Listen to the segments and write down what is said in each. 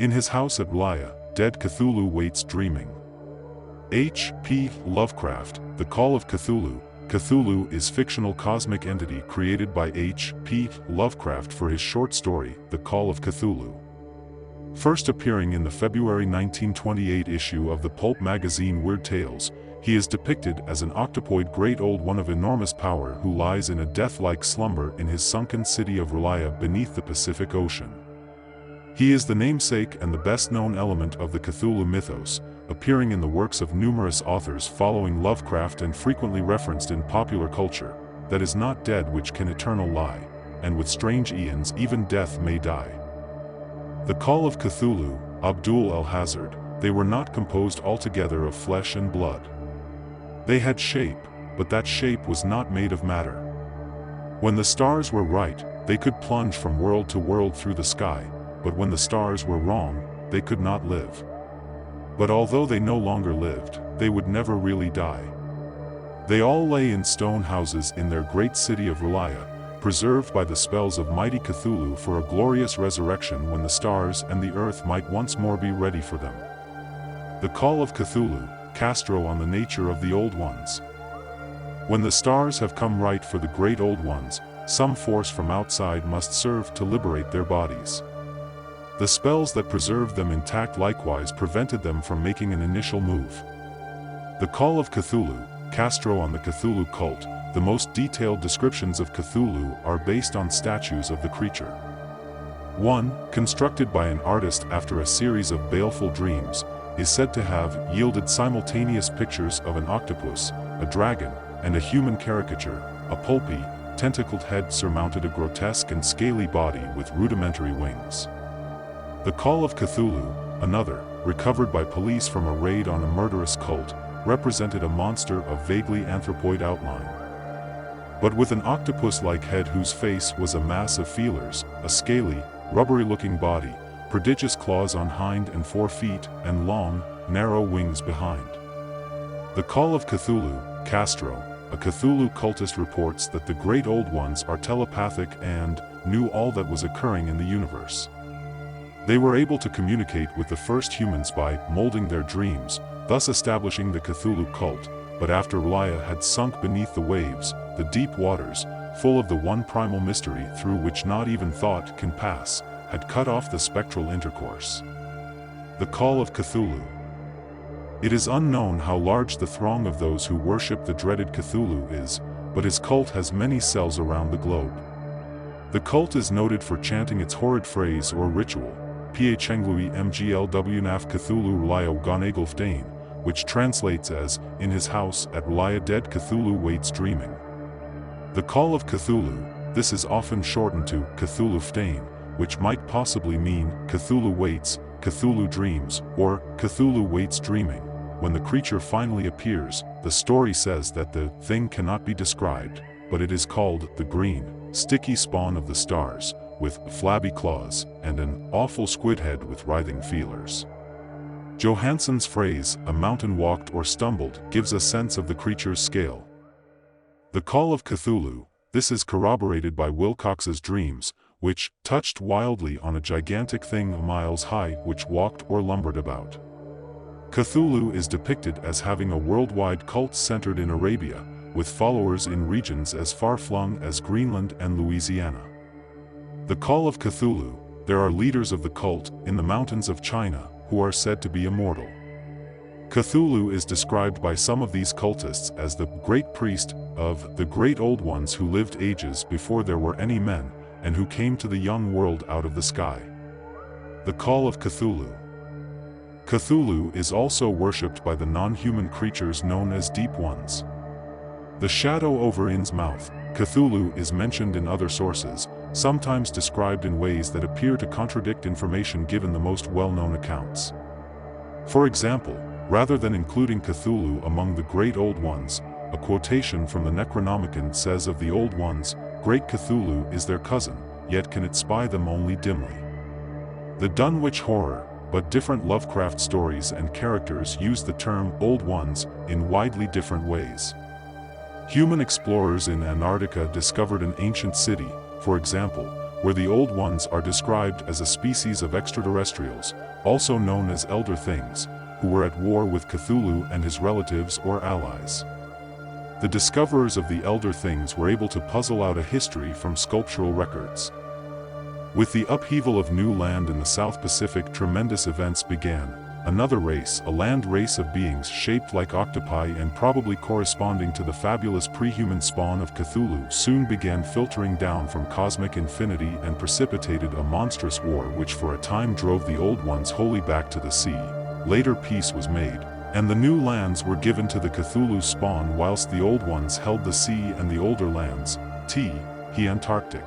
In his house at R'lyeh, dead Cthulhu waits dreaming. H.P. Lovecraft, The Call of Cthulhu. Cthulhu is fictional cosmic entity created by H.P. Lovecraft for his short story, The Call of Cthulhu. First appearing in the February 1928 issue of the pulp magazine Weird Tales, he is depicted as an octopoid great old one of enormous power who lies in a death-like slumber in his sunken city of R'lyeh beneath the Pacific Ocean. He is the namesake and the best-known element of the Cthulhu Mythos, appearing in the works of numerous authors following Lovecraft and frequently referenced in popular culture, that is not dead which can eternal lie, and with strange eons even death may die. The Call of Cthulhu, Abdul el-Hazard, they were not composed altogether of flesh and blood. They had shape, but that shape was not made of matter. When the stars were right, they could plunge from world to world through the sky, but when the stars were wrong, they could not live. But although they no longer lived, they would never really die. They all lay in stone houses in their great city of R'lyeh, preserved by the spells of mighty Cthulhu for a glorious resurrection when the stars and the earth might once more be ready for them. The Call of Cthulhu, Castro on the nature of the Old Ones. When the stars have come right for the great Old Ones, some force from outside must serve to liberate their bodies. The spells that preserved them intact likewise prevented them from making an initial move. The Call of Cthulhu, Castro on the Cthulhu cult. The most detailed descriptions of Cthulhu are based on statues of the creature. One, constructed by an artist after a series of baleful dreams, is said to have yielded simultaneous pictures of an octopus, a dragon, and a human caricature. A pulpy, tentacled head surmounted a grotesque and scaly body with rudimentary wings. The Call of Cthulhu, another, recovered by police from a raid on a murderous cult, represented a monster of vaguely anthropoid outline, but with an octopus-like head whose face was a mass of feelers, a scaly, rubbery-looking body, prodigious claws on hind and fore feet, and long, narrow wings behind. The Call of Cthulhu, Castro, a Cthulhu cultist reports that the Great Old Ones are telepathic and knew all that was occurring in the universe. They were able to communicate with the first humans by molding their dreams, thus establishing the Cthulhu cult, but after R'lyeh had sunk beneath the waves, the deep waters, full of the one primal mystery through which not even thought can pass, had cut off the spectral intercourse. The Call of Cthulhu. It is unknown how large the throng of those who worship the dreaded Cthulhu is, but his cult has many cells around the globe. The cult is noted for chanting its horrid phrase or ritual, Phnglui Mglwnaf Cthulhu R'lyeh Gonagulfdane, which translates as, in his house at R'lyeh dead Cthulhu waits dreaming. The Call of Cthulhu, this is often shortened to Cthulhu-fdane, which might possibly mean Cthulhu waits, Cthulhu dreams, or Cthulhu waits dreaming. When the creature finally appears, the story says that the thing cannot be described, but it is called the green, sticky spawn of the stars, with flabby claws, and an awful squid head with writhing feelers. Johansson's phrase, a mountain walked or stumbled, gives a sense of the creature's scale. The Call of Cthulhu, this is corroborated by Wilcox's dreams, which touched wildly on a gigantic thing miles high which walked or lumbered about. Cthulhu is depicted as having a worldwide cult centered in Arabia, with followers in regions as far-flung as Greenland and Louisiana. The Call of Cthulhu, there are leaders of the cult in the mountains of China who are said to be immortal. Cthulhu is described by some of these cultists as the great priest of the great old ones who lived ages before there were any men, and who came to the young world out of the sky. The Call of Cthulhu. Cthulhu is also worshipped by the non-human creatures known as Deep Ones. The shadow over Innsmouth, Cthulhu is mentioned in other sources, sometimes described in ways that appear to contradict information given the most well-known accounts. For example, rather than including Cthulhu among the Great Old Ones, a quotation from the Necronomicon says of the Old Ones, Great Cthulhu is their cousin, yet can it spy them only dimly. The Dunwich Horror, but different Lovecraft stories and characters use the term Old Ones in widely different ways. Human explorers in Antarctica discovered an ancient city, for example, where the Old Ones are described as a species of extraterrestrials, also known as Elder Things, who were at war with Cthulhu and his relatives or allies. The discoverers of the Elder Things were able to puzzle out a history from sculptural records. With the upheaval of new land in the South Pacific, tremendous events began. Another race, a land race of beings shaped like octopi and probably corresponding to the fabulous pre-human spawn of Cthulhu, soon began filtering down from cosmic infinity and precipitated a monstrous war which for a time drove the Old Ones wholly back to the sea. Later peace was made, and the new lands were given to the Cthulhu spawn, whilst the Old Ones held the sea, and the older lands, the Antarctic,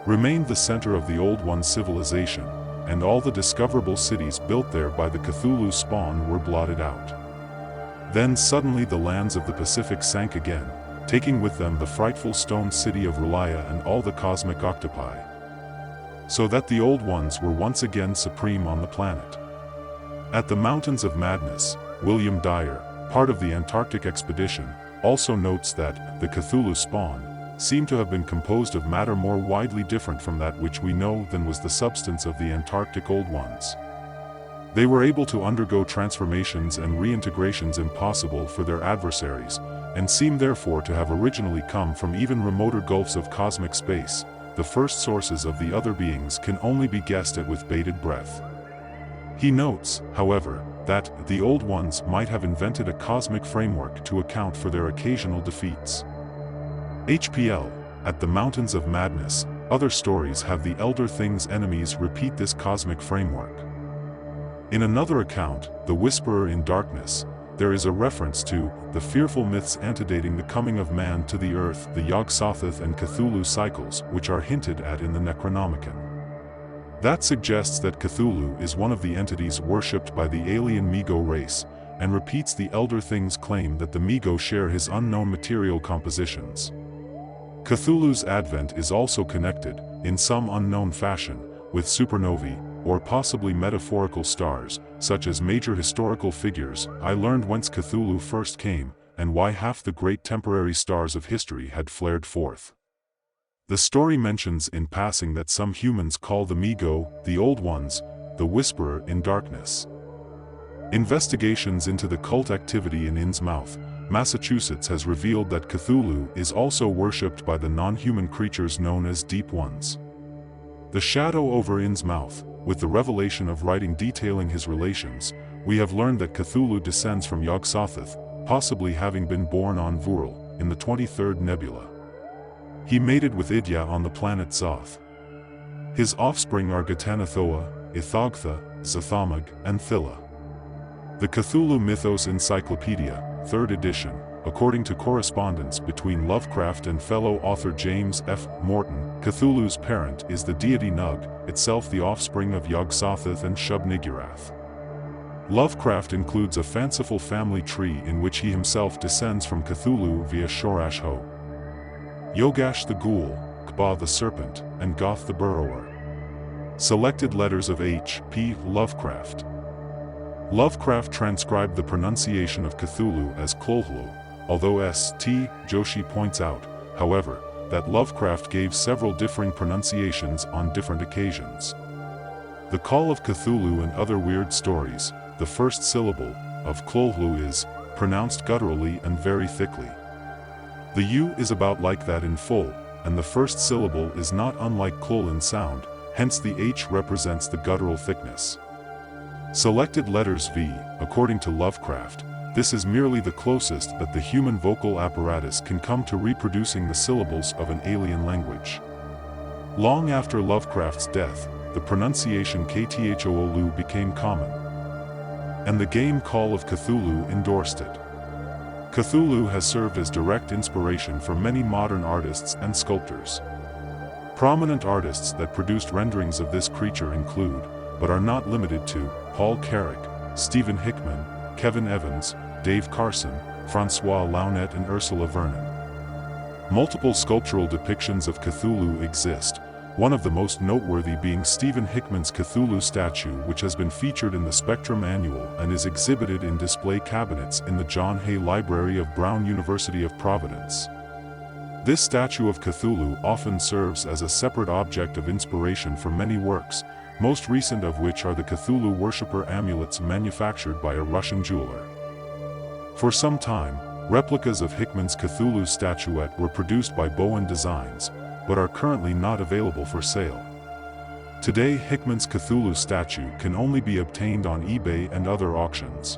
remained the center of the Old Ones' civilization, and all the discoverable cities built there by the Cthulhu spawn were blotted out. Then suddenly the lands of the Pacific sank again, taking with them the frightful stone city of Relaya and all the cosmic octopi, so that the Old Ones were once again supreme on the planet. At the Mountains of Madness, William Dyer, part of the Antarctic expedition, also notes that the Cthulhu spawn seem to have been composed of matter more widely different from that which we know than was the substance of the Antarctic Old Ones. They were able to undergo transformations and reintegrations impossible for their adversaries, and seem therefore to have originally come from even remoter gulfs of cosmic space. The first sources of the other beings can only be guessed at with bated breath. He notes, however, that the Old Ones might have invented a cosmic framework to account for their occasional defeats. HPL, at the Mountains of Madness, other stories have the Elder Things' enemies repeat this cosmic framework. In another account, The Whisperer in Darkness, there is a reference to the fearful myths antedating the coming of man to the earth, the Yog-Sothoth and Cthulhu cycles, which are hinted at in the Necronomicon. That suggests that Cthulhu is one of the entities worshipped by the alien Migo race, and repeats the Elder Things' claim that the Migo share his unknown material compositions. Cthulhu's advent is also connected, in some unknown fashion, with supernovae, or possibly metaphorical stars, such as major historical figures. I learned whence Cthulhu first came, and why half the great temporary stars of history had flared forth. The story mentions in passing that some humans call the Migo, the Old Ones, the Whisperer in Darkness. Investigations into the cult activity in Innsmouth, Massachusetts has revealed that Cthulhu is also worshipped by the non-human creatures known as Deep Ones. The shadow over Innsmouth, with the revelation of writing detailing his relations, we have learned that Cthulhu descends from Yog-Sothoth, possibly having been born on Vurel, in the 23rd nebula. He mated with Idya on the planet Zoth. His offspring are Gatanathoa, Ithogtha, Zathamag, and Thilla. The Cthulhu Mythos Encyclopedia, 3rd edition, according to correspondence between Lovecraft and fellow author James F. Morton, Cthulhu's parent is the deity Nug, itself the offspring of Yog-Sothoth and Shub-Niggurath. Lovecraft includes a fanciful family tree in which he himself descends from Cthulhu via Shorash-Ho, Yogash the Ghoul, Kba the Serpent, and Goth the Burrower. Selected letters of H.P. Lovecraft. Lovecraft transcribed the pronunciation of Cthulhu as Chtulhu, although S.T. Joshi points out, however, that Lovecraft gave several differing pronunciations on different occasions. The Call of Cthulhu and Other Weird Stories, the first syllable of Chtulhu is pronounced gutturally and very thickly. The U is about like that in full, and the first syllable is not unlike Chtul in sound, hence the H represents the guttural thickness. Selected letters V, according to Lovecraft, this is merely the closest that the human vocal apparatus can come to reproducing the syllables of an alien language. Long after Lovecraft's death, the pronunciation Kthoolu became common, and the game Call of Cthulhu endorsed it. Cthulhu has served as direct inspiration for many modern artists and sculptors. Prominent artists that produced renderings of this creature include, but are not limited to, Paul Carrick, Stephen Hickman, Kevin Evans, Dave Carson, Francois Launette and Ursula Vernon. Multiple sculptural depictions of Cthulhu exist, one of the most noteworthy being Stephen Hickman's Cthulhu statue, which has been featured in the Spectrum Annual and is exhibited in display cabinets in the John Hay Library of Brown University of Providence. This statue of Cthulhu often serves as a separate object of inspiration for many works, most recent of which are the Cthulhu worshipper amulets manufactured by a Russian jeweler. For some time, replicas of Hickman's Cthulhu statuette were produced by Bowen Designs, but are currently not available for sale. Today, Hickman's Cthulhu statue can only be obtained on eBay and other auctions.